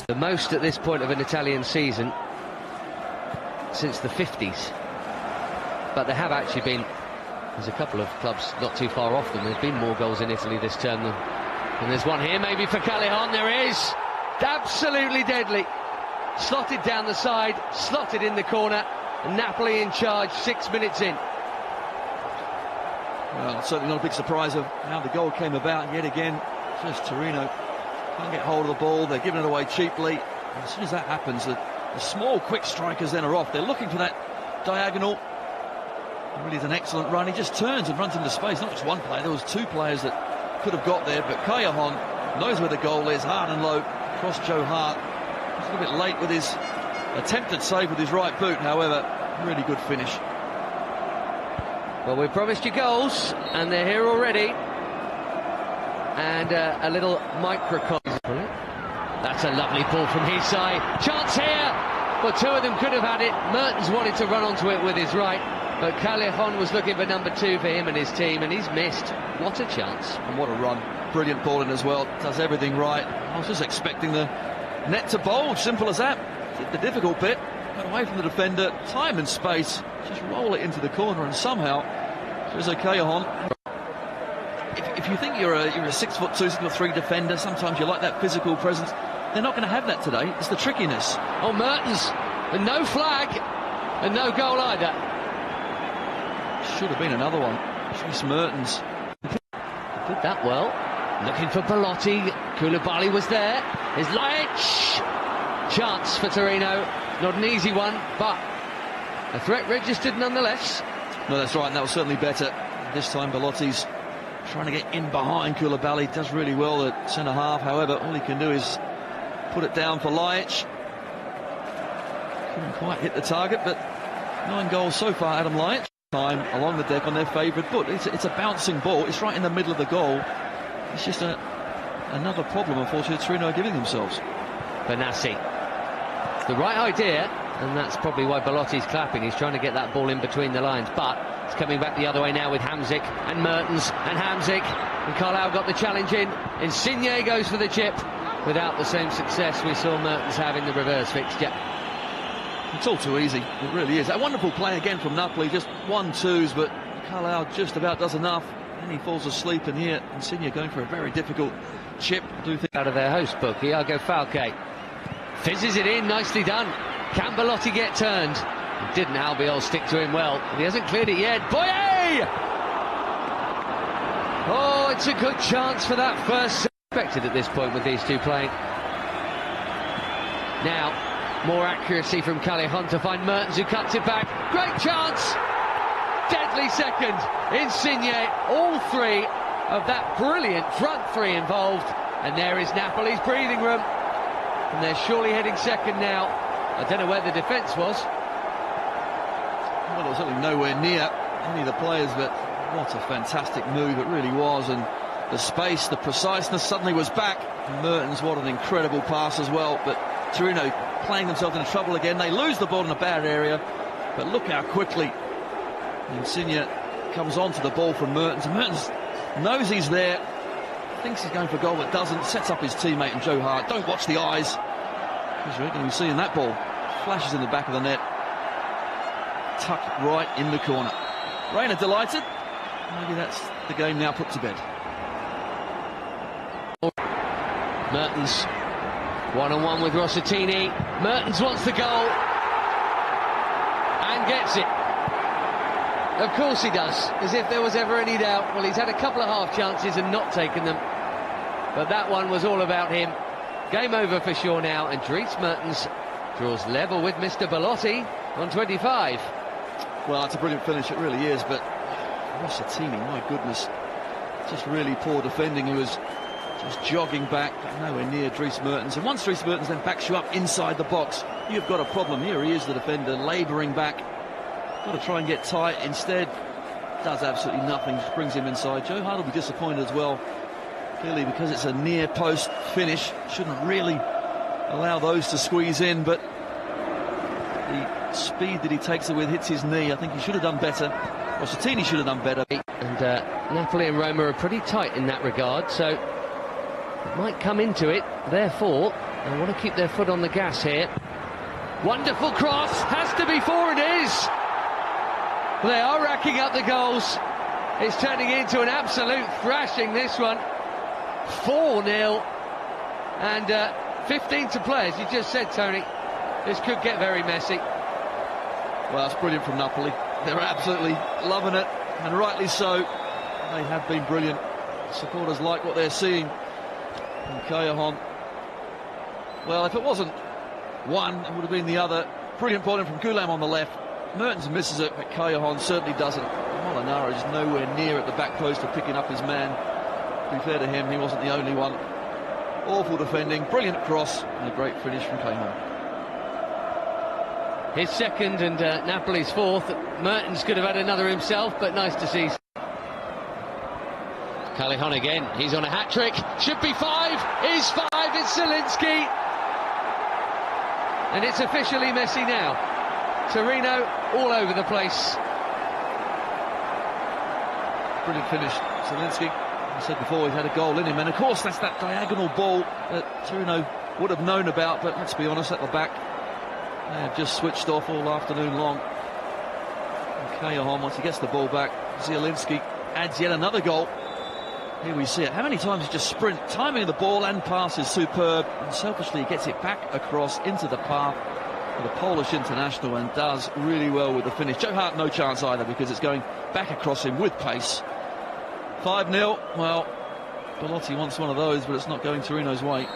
The most at this point of an Italian season since the 50s. But there have actually been, there's a couple of clubs not too far off them. There's been more goals in Italy this term than, and there's one here maybe for Callejon. There is. Absolutely deadly. Slotted down the side, slotted in the corner, and Napoli in charge 6 minutes in. Well, certainly not a big surprise of how the goal came about. Yet again, just Torino can't get hold of the ball. They're giving it away cheaply. And as soon as that happens, the small, quick strikers then are off. They're looking for that diagonal. It really is an excellent run. He just turns and runs into space. Not just one player, there was two players that could have got there. But Callejon knows where the goal is, hard and low, across Joe Hart. He's a little bit late with his attempted save with his right boot. However, really good finish. Well, we promised you goals, and they're here already. And a little microcosm. That's a lovely ball from his side. Chance here! Well, two of them could have had it. Mertens wanted to run onto it with his right, but Callejon was looking for number 2 for him and his team, and he's missed. What a chance. And what a run. Brilliant ball in as well. Does everything right. I was just expecting the net to bulge. Simple as that. Did the difficult bit. Got away from the defender. Time and space. Just roll it into the corner, and somehow Jose Callejon. If you think you're a 6'2", 6'3" defender, sometimes you like that physical presence. They're not going to have that today. It's the trickiness. Oh, Mertens, and no flag, and no goal either. Should have been another one. Dries Mertens did that well. Looking for Belotti. Koulibaly was there. There's Laic. Chance for Torino. Not an easy one, but a threat registered nonetheless. No, that's right, and that was certainly better. This time Belotti's trying to get in behind Koulibaly. Does really well at centre-half. However, all he can do is put it down for Laic. Couldn't quite hit the target, but 9 goals so far, Adam Laic. Time along the deck on their favourite foot. It's a bouncing ball. It's right in the middle of the goal. It's just another problem, unfortunately, Torino are giving themselves. Benassi. It's the right idea, and that's probably why Belotti's clapping. He's trying to get that ball in between the lines, but it's coming back the other way now with Hamsik and Mertens and Hamsik. And Carlisle got the challenge in. Insigne goes for the chip without the same success we saw Mertens have in the reverse fixture. It's all too easy. It really is. A wonderful play again from Napoli. Just 1-2s, but Carlisle just about does enough. Then he falls asleep, and here Insigne going for a very difficult chip. I do think out of their host book, Iago Falque fizzes it in. Nicely done. Can Belotti get turned? Didn't Albiol stick to him well? He hasn't cleared it yet. Boye! Oh, it's a good chance for that first. Expected at this point with these two playing. Now, more accuracy from Callejon to find Mertens, who cuts it back. Great chance! Deadly second. Insigne, all three of that brilliant front three involved. And there is Napoli's breathing room. And they're surely heading second now. I don't know where the defence was. Well, it was certainly nowhere near any of the players, but what a fantastic move it really was. And the space, the preciseness suddenly was back. Mertens, what an incredible pass as well. But Torino playing themselves into trouble again. They lose the ball in a bad area, but look how quickly Insigne comes onto the ball from Mertens. And Mertens knows he's there, thinks he's going for a goal but doesn't, sets up his teammate and Joe Hart. Don't watch the eyes, because we're going to be seeing that ball. Flashes in the back of the net, tucked right in the corner. Reina delighted. Maybe that's the game now put to bed. Mertens, one-on-one with Rossitini. Mertens wants the goal and gets it. Of course he does, as if there was ever any doubt. Well, he's had a couple of half chances and not taken them, but that one was all about him. Game over for sure now, and Dries Mertens draws level with Mr. Belotti on 25. Well, it's a brilliant finish, it really is, but Rossitini, my goodness, just really poor defending. He was just jogging back, nowhere near Dries Mertens. And once Dries Mertens then backs you up inside the box, you've got a problem. Here he is, the defender, labouring back. Got to try and get tight. Instead, does absolutely nothing, just brings him inside. Joe Hart will be disappointed as well. Clearly, because it's a near post finish, shouldn't really allow those to squeeze in, but the speed that he takes it with hits his knee. I think he should have done better. Rossitini should have done better. And Napoli and Roma are pretty tight in that regard, so it might come into it, therefore, They want to keep their foot on the gas here. Wonderful cross, has to be 4, it is. They are racking up the goals. It's turning into an absolute thrashing, this one. 4-0 and 15 to play, as you just said, Tony. This could get very messy. Well, it's brilliant from Napoli. They're absolutely loving it, and rightly so. They have been brilliant. Supporters like what they're seeing from Callejon. Well, if it wasn't one, it would have been the other. Brilliant ball in from Gulam on the left. Mertens misses it, but Callejon certainly doesn't. Molinaro is nowhere near at the back post for picking up his man. To be fair to him, he wasn't the only one. Awful defending, brilliant cross, and a great finish from Callejon. His second and Napoli's fourth. Mertens could have had another himself, but nice to see. Callejon again, he's on a hat-trick, should be 5, is 5, it's Zielinski. And it's officially Messi now. Torino all over the place. Brilliant finish, Zielinski. I said before, he's had a goal in him, and of course that's that diagonal ball that Torino would have known about, but let's be honest, at the back, they have just switched off all afternoon long. And Callejon, once he gets the ball back, Zielinski adds yet another goal. Here we see it. How many times he just sprint? Timing of the ball and pass is superb, and selfishly he gets it back across into the path of the Polish international and does really well with the finish. Joe Hart no chance either, because it's going back across him with pace. 5-0. Well, Belotti wants one of those, but it's not going Torino's way.